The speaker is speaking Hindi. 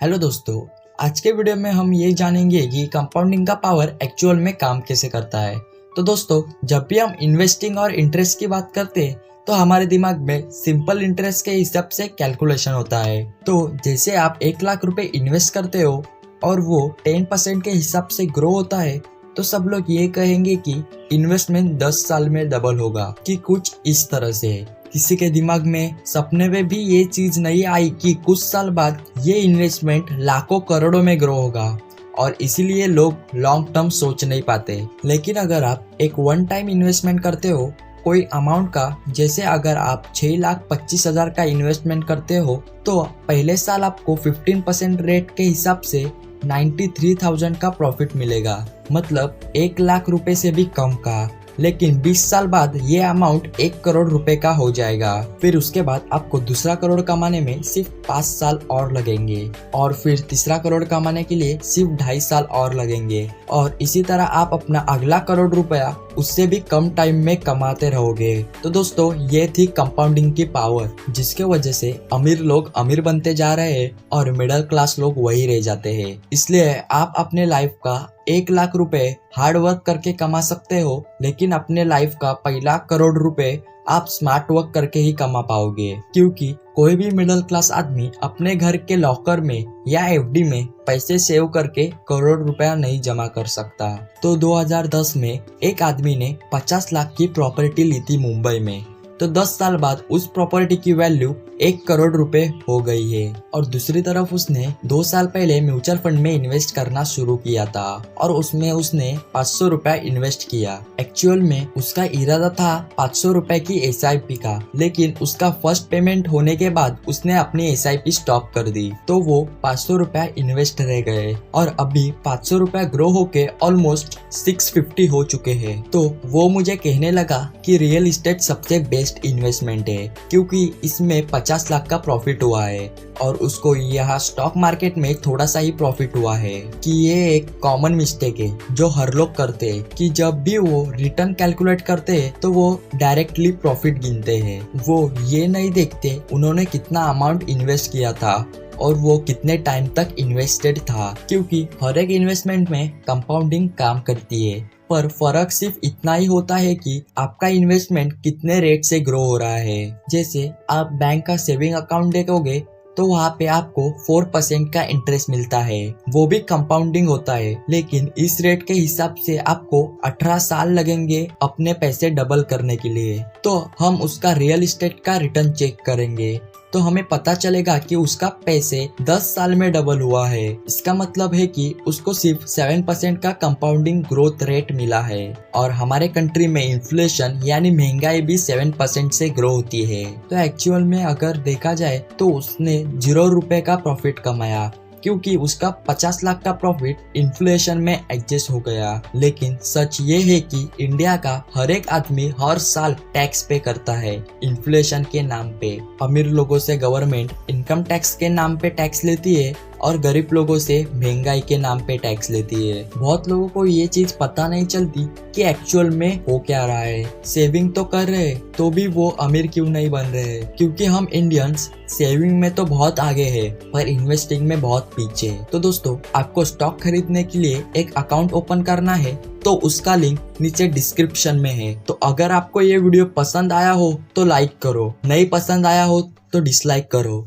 हेलो दोस्तों, आज के वीडियो में हम ये जानेंगे कि कंपाउंडिंग का पावर एक्चुअल में काम कैसे करता है। तो दोस्तों, जब भी हम इन्वेस्टिंग और इंटरेस्ट की बात करते हैं तो हमारे दिमाग में सिंपल इंटरेस्ट के हिसाब से कैलकुलेशन होता है। तो जैसे आप 1 लाख रुपए इन्वेस्ट करते हो और वो 10% के हिसाब से ग्रो होता है, तो सब लोग ये कहेंगे कि इन्वेस्टमेंट 10 साल में डबल होगा, कि कुछ इस तरह से। किसी के दिमाग में सपने में भी ये चीज नहीं आई कि कुछ साल बाद ये इन्वेस्टमेंट लाखों करोड़ों में ग्रो होगा, और इसीलिए लोग लॉन्ग टर्म सोच नहीं पाते। लेकिन अगर आप एक वन टाइम इन्वेस्टमेंट करते हो कोई अमाउंट का, जैसे अगर आप 6,25,000 का इन्वेस्टमेंट करते हो, तो पहले साल आपको 15% रेट के हिसाब से 93,000 का प्रॉफिट मिलेगा, मतलब 1 लाख रुपए से भी कम का। लेकिन 20 साल बाद ये अमाउंट 1 करोड़ रुपए का हो जाएगा। फिर उसके बाद आपको दूसरा करोड़ कमाने में सिर्फ 5 साल और लगेंगे, और फिर तीसरा करोड़ कमाने के लिए सिर्फ 2.5 साल और लगेंगे, और इसी तरह आप अपना अगला करोड़ रुपया उससे भी कम टाइम में कमाते रहोगे। तो दोस्तों, ये थी कंपाउंडिंग की पावर, जिसके वजह से अमीर लोग अमीर बनते जा रहे हैं और मिडिल क्लास लोग वही रह जाते हैं। इसलिए आप अपने लाइफ का 1 लाख रुपए हार्ड वर्क करके कमा सकते हो, लेकिन अपने लाइफ का पहला करोड़ रुपए आप स्मार्ट वर्क करके ही कमा पाओगे, क्योंकि कोई भी मिडिल क्लास आदमी अपने घर के लॉकर में या एफडी में पैसे सेव करके करोड़ रुपया नहीं जमा कर सकता। तो 2010 में एक आदमी ने 50 लाख की प्रॉपर्टी ली थी मुंबई में, तो 10 साल बाद उस प्रॉपर्टी की वैल्यू 1 करोड़ रुपए हो गई है। और दूसरी तरफ उसने 2 साल पहले म्यूचुअल फंड में इन्वेस्ट करना शुरू किया था, और उसमें उसने 500 रुपए इन्वेस्ट किया। एक्चुअल में उसका इरादा था 500 रुपए की SIP का, लेकिन उसका फर्स्ट पेमेंट होने के बाद उसने अपनी SIP स्टॉप कर दी, तो वो 500 रुपए इन्वेस्ट रह गए, और अभी 500 रुपए ग्रो होके ऑलमोस्ट 650 हो चुके हैं। तो वो मुझे कहने लगा कि रियल एस्टेट सबसे बेस्ट इन्वेस्टमेंट है, क्योंकि इसमें 50 लाख का प्रॉफिट हुआ है, और उसको यहाँ स्टॉक मार्केट में थोड़ा सा ही प्रॉफिट हुआ है। कि ये एक कॉमन मिस्टेक है जो हर लोग करते हैं, कि जब भी वो रिटर्न कैलकुलेट करते हैं तो वो डायरेक्टली प्रॉफिट गिनते हैं। वो ये नहीं देखते उन्होंने कितना अमाउंट इन्वेस्ट किया था और वो कितने टाइम तक इन्वेस्टेड था, क्योंकि हर एक इन्वेस्टमेंट में कंपाउंडिंग काम करती है। पर फर्क सिर्फ इतना ही होता है कि आपका इन्वेस्टमेंट कितने रेट से ग्रो हो रहा है। जैसे आप बैंक का सेविंग अकाउंट देखोगे तो वहाँ पे आपको 4% का इंटरेस्ट मिलता है, वो भी कंपाउंडिंग होता है, लेकिन इस रेट के हिसाब से आपको 18 साल लगेंगे अपने पैसे डबल करने के लिए। तो हम उसका रियल एस्टेट का रिटर्न चेक करेंगे तो हमें पता चलेगा कि उसका पैसे 10 साल में डबल हुआ है। इसका मतलब है कि उसको सिर्फ 7% का कंपाउंडिंग ग्रोथ रेट मिला है, और हमारे कंट्री में इन्फ्लेशन यानी महंगाई भी 7% से ग्रो होती है। तो एक्चुअल में अगर देखा जाए तो उसने 0 रुपए का प्रॉफिट कमाया, क्योंकि उसका 50 लाख का प्रॉफिट इन्फ्लेशन में एडजस्ट हो गया। लेकिन सच ये है कि इंडिया का हर एक आदमी हर साल टैक्स पे करता है इन्फ्लेशन के नाम पे। अमीर लोगों से गवर्नमेंट इनकम टैक्स के नाम पे टैक्स लेती है, और गरीब लोगों से महंगाई के नाम पे टैक्स लेती है। बहुत लोगों को ये चीज पता नहीं चलती कि एक्चुअल में हो क्या रहा है। सेविंग तो कर रहे तो भी वो अमीर क्यों नहीं बन रहे, क्योंकि हम इंडियंस सेविंग में तो बहुत आगे है पर इन्वेस्टिंग में बहुत पीछे। तो दोस्तों, आपको स्टॉक खरीदने के लिए एक अकाउंट ओपन करना है तो उसका लिंक नीचे डिस्क्रिप्शन में है। तो अगर आपको ये वीडियो पसंद आया हो तो लाइक करो, नहीं पसंद आया हो तो डिसलाइक करो।